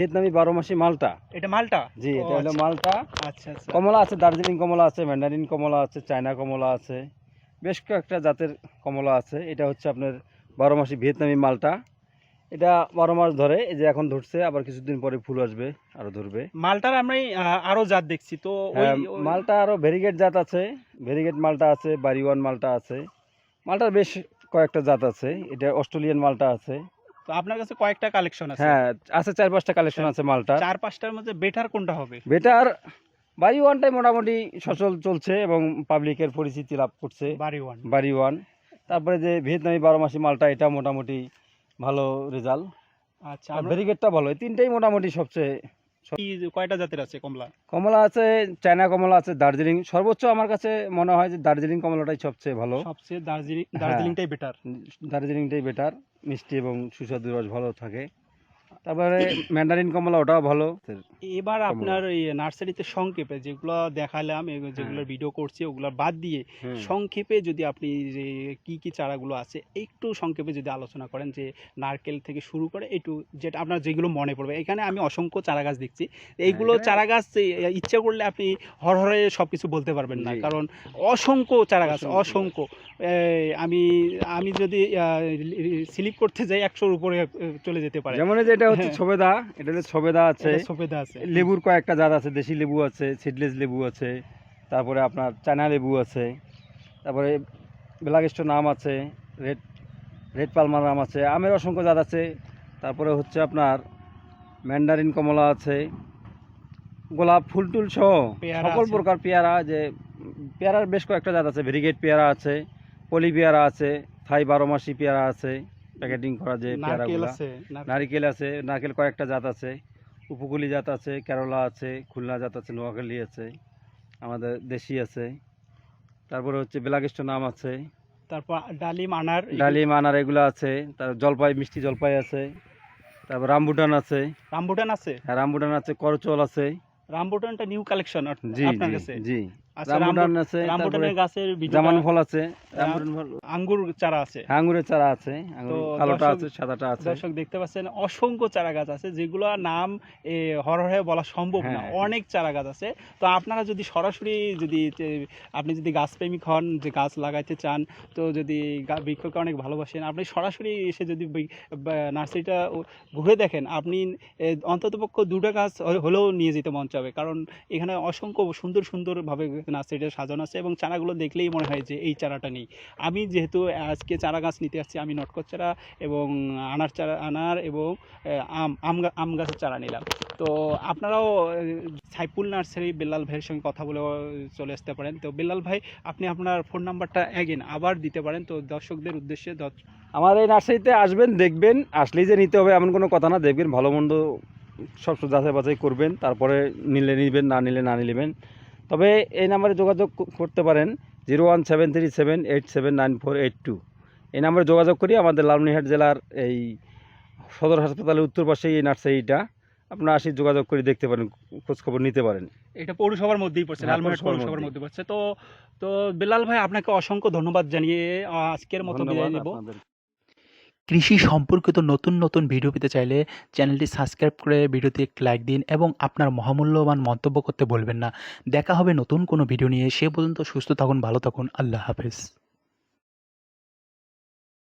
ভিয়েতনামি 12 মাসি মালটা। এটা মালটা? জি, ও এটা হলো আচ্ছা। মালটা। আচ্ছা, আচ্ছা। কমলা আছে, দার্জিলিং কমলা আছে, ম্যান্ডারিন কমলা আছে, চায়না কমলা আছে। বেশ কয়েকটা জাতের কমলা আছে। এটা হচ্ছে আপনার 12 মাসি ভিয়েতনামি মালটা। এটা 12 মাস ধরে, এই যে এখন ধরছে, আবার কিছুদিন পরে ফুল আসবে, আরো ধরবে। মালটার আমি আরো জাত দেখছি তো ওই হ্যাঁ, মালটা আরো ভেরিগেট জাত আছে। ভেরিগেট মালটা আছে, বাড়িওয়ান মালটা আছে। মালটার বেশ কয়েকটা জাত আছে। এটা অস্ট্রেলিয়ান মালটা আছে। তো আপনার কাছে কয়েকটা কালেকশন আছে? হ্যাঁ, আছে 4-5টা কালেকশন আছে মালটার। 4-5টার মধ্যে বেটার কোনটা হবে? বেটার বাড়িওয়ানটাই মোটামুটি সচল চলছে এবং পাবলিকের পরিচিতি লাভ করছে। বাড়িওয়ান। বাড়িওয়ান। তারপরে যে ভিয়েতনামি 12 মাসি মালটা, এটা মোটামুটি ভালো রেজাল্ট। আচ্ছা, আর ভেরিগেটটা ভালো। এই তিনটেই মোটামুটি সবচেয়ে। কয়টা জাতের আছে কমলা? কমলা আছে, চায়না কমলা আছে, দার্জিলিং। সর্বোচ্চ আমার কাছে মনে হয় যে দার্জিলিং কমলাটাই সবচেয়ে ভালো। সবচেয়ে দার্জিলিংটাই বেটার। দার্জিলিংটাই বেটার, মিষ্টি এবং সুস্বাদু রস ভালো থাকে। তারপরে ম্যান্ডারিন কমলা, ওটাও ভালো। এবার আপনার এই নার্সারিতে সংক্ষেপে যেগুলো দেখালাম, যেগুলোর ভিডিও করছি ওগুলো বাদ দিয়ে সংক্ষেপে যদি আপনি যে কি কি চারাগুলো আছে একটু সংক্ষেপে যদি আলোচনা করেন, যে নারকেল থেকে শুরু করে একটু যেটা আপনার যেগুলো মনে পড়বে। এখানে আমি অসংখ্য চারা গাছ দেখছি, এইগুলো চারা গাছ ইচ্ছা করলে আপনি হরহরে সব কিছু বলতে পারবেন না, কারণ অসংখ্য চারা গাছ, অসংখ্য। আমি আমি যদি স্লিপ করতে যাই 100-র উপরে চলে যেতে পারে। যেমন এটা হচ্ছে ছবেদা, এটা হচ্ছে ছবেদা আছে, সফেদা আছে, লেবুর কয়েকটা জাত আছে, দেশি লেবু আছে, সিডলেস লেবু আছে, তারপরে আপনার চায়না লেবু আছে, তারপরে ব্ল্যাকস্টোন আম আছে, রেড পালমার আম আছে, আমের অসংখ্য জাত আছে। তারপরে হচ্ছে আপনার ম্যান্ডারিন কমলা আছে, গোলাপ ফুল টুল সহ সকল প্রকার পেয়ারা। যে পেয়ারার বেশ কয়েকটা জাত আছে, ভেরিগেট পেয়ারা আছে, পলি পেয়ারা আছে, থাই 12 মাসি পেয়ারা আছে, প্যাকেটিং করা যে পেয়ারাগুলো। নারকেল আছে, নারকেল কয়েকটা জাত আছে, উপকূলি জাত আছে, কেরলা আছে, খুলনা জাত আছে, নোয়াখালী আছে, আমাদের দেশি আছে। তারপরে হচ্ছে ব্ল্যাকস্টোন আম আছে, তারপর ডালিম আনার এগুলো আছে। তারপর জলপাই, মিষ্টি জলপাই আছে। তারপর রামবুটান আছে। হ্যাঁ, রামবুটান আছে, করচল আছে। রামবুটানটা নিউ কালেকশন আপনার কাছে? জি। রামবুটান আছে, রামবুটানের গাছের জামান ফল আছে, আঙ্গুর চারা আছে, আঙ্গুরের চারা আছে, কালোটা আছে, সাদাটা আছে। দর্শক দেখতে পাচ্ছেন অসংখ্য চারা গাছ আছে, যেগুলো নাম হরহরে বলা সম্ভব না, অনেক চারা গাছ আছে। তো আপনারা যদি সরাসরি আপনি যদি গাছপ্রেমিক হন, যে গাছ লাগাইতে চান, তো যদি বৃক্ষকে অনেক ভালোবাসেন, আপনি সরাসরি এসে যদি নার্সারিটা ঘুরে দেখেন, আপনি অন্ততপক্ষ 2টা গাছ হলেও নিয়ে যেতে মন চাবে, কারণ এখানে অসংখ্য সুন্দর সুন্দরভাবে নার্সারিটা সাজানো আছে এবং চারাগুলো দেখলেই মনে হয় যে এই চারাটা নেই। আমি যেহেতু আজকে চারা গাছ নিতে আসছি, আমি নটকট চারা এবং আনার এবং আম গাছের চারা নিলাম। তো আপনারাও সাইফুল নার্সারি বেল্লাল ভাইয়ের সঙ্গে কথা বলে চলে আসতে পারেন। তো বেল্লাল ভাই, আপনি আপনার ফোন নাম্বারটা আবার দিতে পারেন তো দর্শকদের উদ্দেশ্যে। আমার এই নার্সারিতে আসবেন, দেখবেন, আসলেই যে নিতে হবে এমন কোনো কথা না। দেখবেন, ভালো মন্দ সব যাচাই বাছাই করবেন, তারপরে নিলে নিবেন, না নিলে না নিবেন। তবে এই নাম্বারে যোগাযোগ করতে পারেন 01737879482। এই নাম্বারে যোগাযোগ করি। আমাদের লালমনিরহাট জেলার এই সদর হাসপাতালের উত্তর পাশে এই নার্সারিটা। আপনারা আসি যোগাযোগ করে দেখতে পারেন, খোঁজখবর নিতে পারেন। এটা পৌরসভার মধ্যেই পড়ছে, লালমনিরহাট পৌরসভার মধ্যে পড়ছে। তো বেলাল ভাই, আপনাকে অসংখ্য ধন্যবাদ জানিয়ে আজকের মতো বিদায় নেব। কৃষি সম্পর্কিত নতুন নতুন ভিডিও পেতে চাইলে চ্যানেলটি সাবস্ক্রাইব করে ভিডিওতে একটি লাইক দিন এবং আপনার মহামূল্যবান মন্তব্য করতে বলবেন না। দেখা হবে নতুন কোনো ভিডিও নিয়ে। সে পর্যন্ত সুস্থ থাকুন, ভালো থাকুন। আল্লাহ হাফেজ।